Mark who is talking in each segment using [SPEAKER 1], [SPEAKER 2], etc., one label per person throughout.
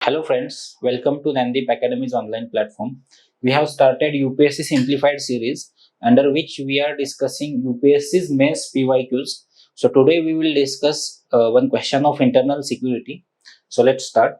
[SPEAKER 1] Hello friends, welcome to Dnyanadeep Academy's online platform. We have started UPSC Simplified series under which we are discussing UPSC's Mains PYQs. So today we will discuss one question of internal security. So let's start.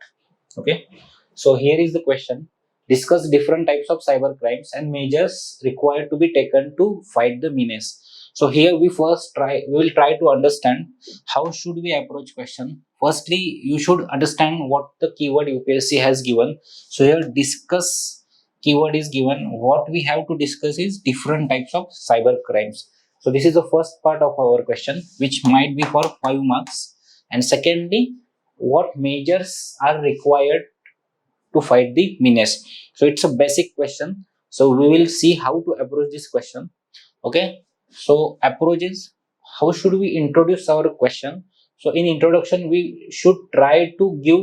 [SPEAKER 1] Okay. So here is the question. Discuss different types of cyber crimes and measures required to be taken to fight the menace. So here we will try to understand how should we approach question. Firstly, you should understand what the keyword UPSC has given. So here discuss keyword is given. What we have to discuss is different types of cyber crimes. So this is the first part of our question, which might be for 5 marks. And secondly, what measures are required to fight the menace. So it's a basic question. So we will see how to approach this question. Okay. So approach is how should we introduce our question. So in introduction, we should try to give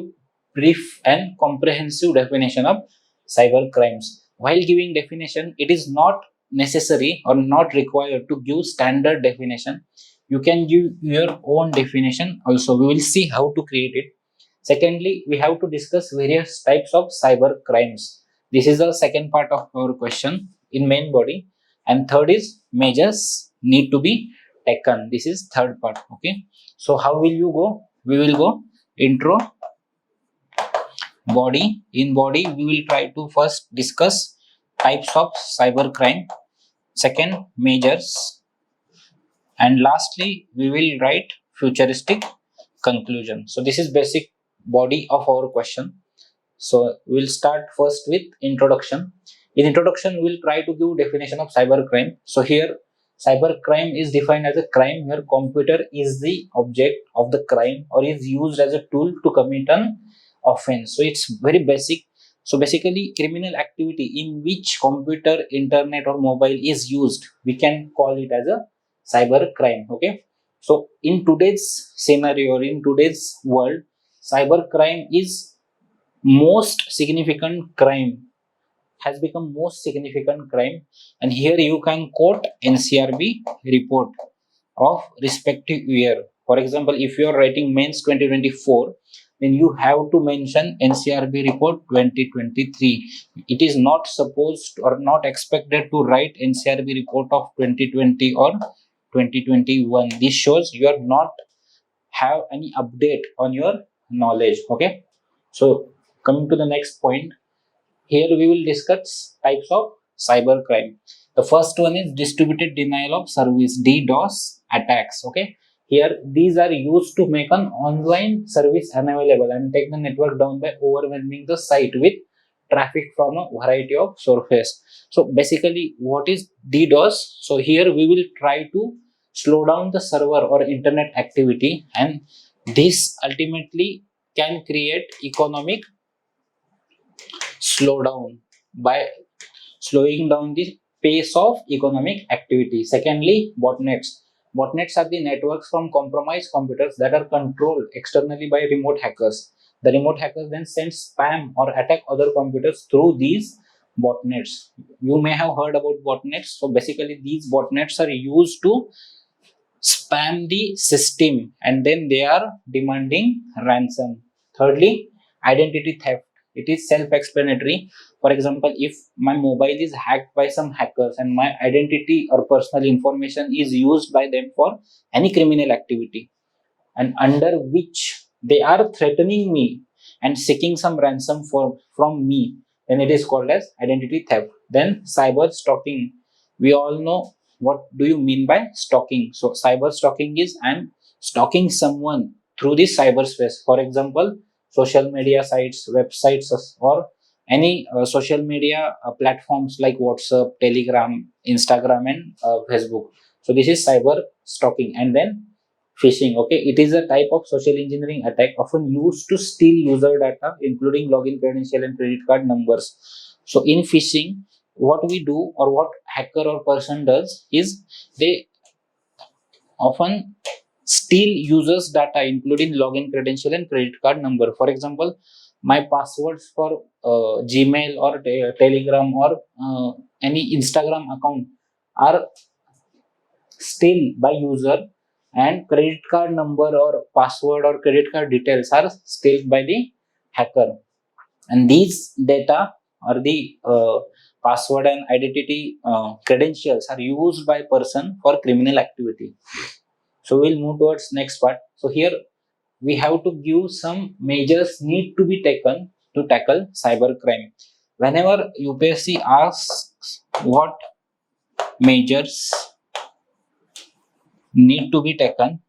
[SPEAKER 1] brief and comprehensive definition of cyber crimes. While giving definition, it is not necessary or not required to give standard definition. You can give your own definition also. We will see how to create it. Secondly, we have to discuss various types of cyber crimes. This is the second part of our question in main body. And third is measures need to be taken. This is third part. Okay. So how will you go? We will go intro, body. In body, we will try to first discuss types of cyber crime. Second, measures. And lastly, we will write futuristic conclusion. So this is basic body of our question. So we'll start first with introduction. In introduction, we'll try to give definition of cyber crime. So here, cyber crime is defined as a crime where computer is the object of the crime or is used as a tool to commit an offense. So it's very basic. So basically, criminal activity in which computer, internet, or mobile is used, we can call it as a cyber crime. Okay. So in today's scenario or in today's world, cyber crime is most significant crime has become most significant crime, and here you can quote NCRB report of respective year. For example, if you are writing mains 2024, then you have to mention NCRB report 2023. It is not supposed or not expected to write NCRB report of 2020 or 2021. This shows you are not have any update on your knowledge. Okay. So coming to the next point, here we will discuss types of cyber crime. The first one is distributed denial of service, DDoS attacks. Okay. Here these are used to make an online service unavailable and take the network down by overwhelming the site with traffic from a variety of sources. So basically, what is DDoS? So here we will try to slow down the server or internet activity, and this ultimately can create economic slowdown by slowing down the pace of economic activity. Secondly, botnets. Botnets are the networks from compromised computers that are controlled externally by remote hackers. The remote hackers then send spam or attack other computers through these botnets. You may have heard about botnets. So basically, these botnets are used to spam the system and then they are demanding ransom. Thirdly, identity theft. It is self-explanatory. For example, if my mobile is hacked by some hackers and my identity or personal information is used by them for any criminal activity and under which they are threatening me and seeking some ransom from me, then it is called as identity theft. Then cyber stalking. We all know what do you mean by stalking. So cyber stalking is I'm stalking someone through the cyberspace. For example, social media sites, websites, or any social media platforms like WhatsApp, Telegram, Instagram, and Facebook. So this is cyber stalking. And then phishing. Okay, it is a type of social engineering attack often used to steal user data, including login credential and credit card numbers. So in phishing, what we do or what hacker or person does is they often steal users data including login credential and credit card number. For example, my passwords for Gmail or Telegram or any Instagram account are still by user, and credit card number or password or credit card details are still by the hacker. and these data or the password and identity credentials are used by person for criminal activity. So we'll move towards next part. So here we have to give some measures need to be taken to tackle cyber crime. Whenever UPSC asks what measures need to be taken,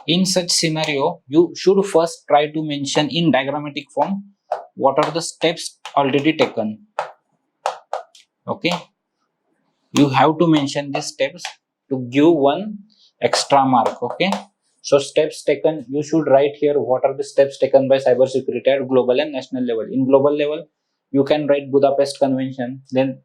[SPEAKER 1] in such scenario, you should first try to mention in diagrammatic form what are the steps already taken. Okay, you have to mention these steps to give one extra mark. Okay, so steps taken, you should write here what are the steps taken by cybersecurity at global and national level. In global level, you can write Budapest Convention, then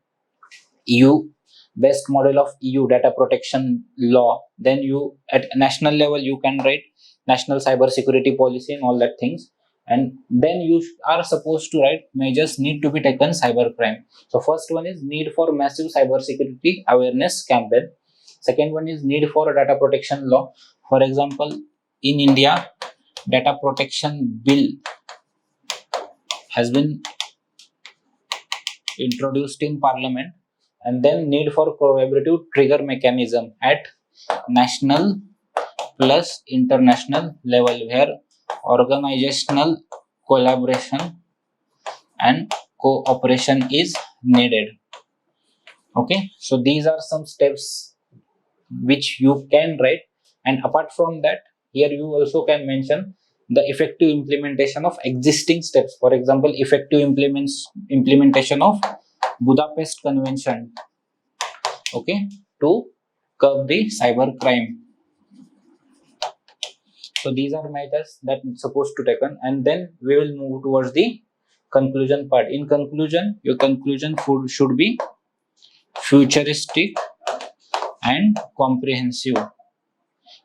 [SPEAKER 1] EU best model of EU data protection law. Then you at national level you can write national cyber security policy and all that things. And then you are supposed to write measures need to be taken cyber crime. So first one is need for massive cyber security awareness campaign. Second one is need for a data protection law. For example, in India, data protection bill has been introduced in parliament, and then need for collaborative trigger mechanism at national plus international level where organizational collaboration and cooperation is needed. Okay, so these are some steps which you can write, and apart from that, here you also can mention the effective implementation of existing steps. For example, effective implementation of Budapest Convention, okay, to curb the cyber crime. So these are measures that supposed to taken, and then we will move towards the conclusion part. In conclusion, your conclusion should be futuristic and comprehensive.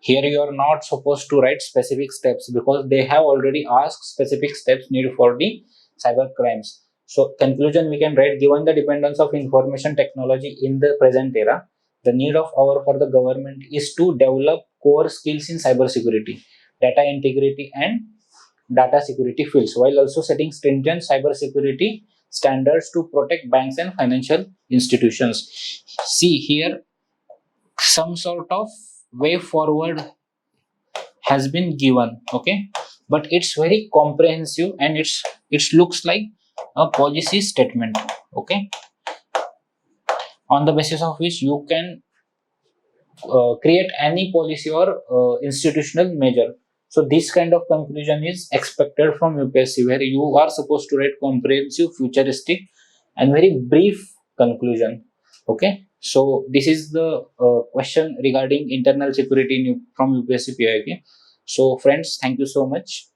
[SPEAKER 1] Here you are not supposed to write specific steps because they have already asked specific steps needed for the cyber crimes. So conclusion we can write, given the dependence of information technology in the present era, the need of hour for the government is to develop core skills in cyber security, data integrity and data security fields, while also setting stringent cyber security standards to protect banks and financial institutions. See here, some sort of way forward has been given, okay, but it's very comprehensive and it looks like a policy statement, okay, on the basis of which you can create any policy or institutional measure. So this kind of conclusion is expected from UPSC, where you are supposed to write comprehensive, futuristic, and very brief conclusion. Okay, so this is the question regarding internal security from UPSC PYQ. So friends, thank you so much.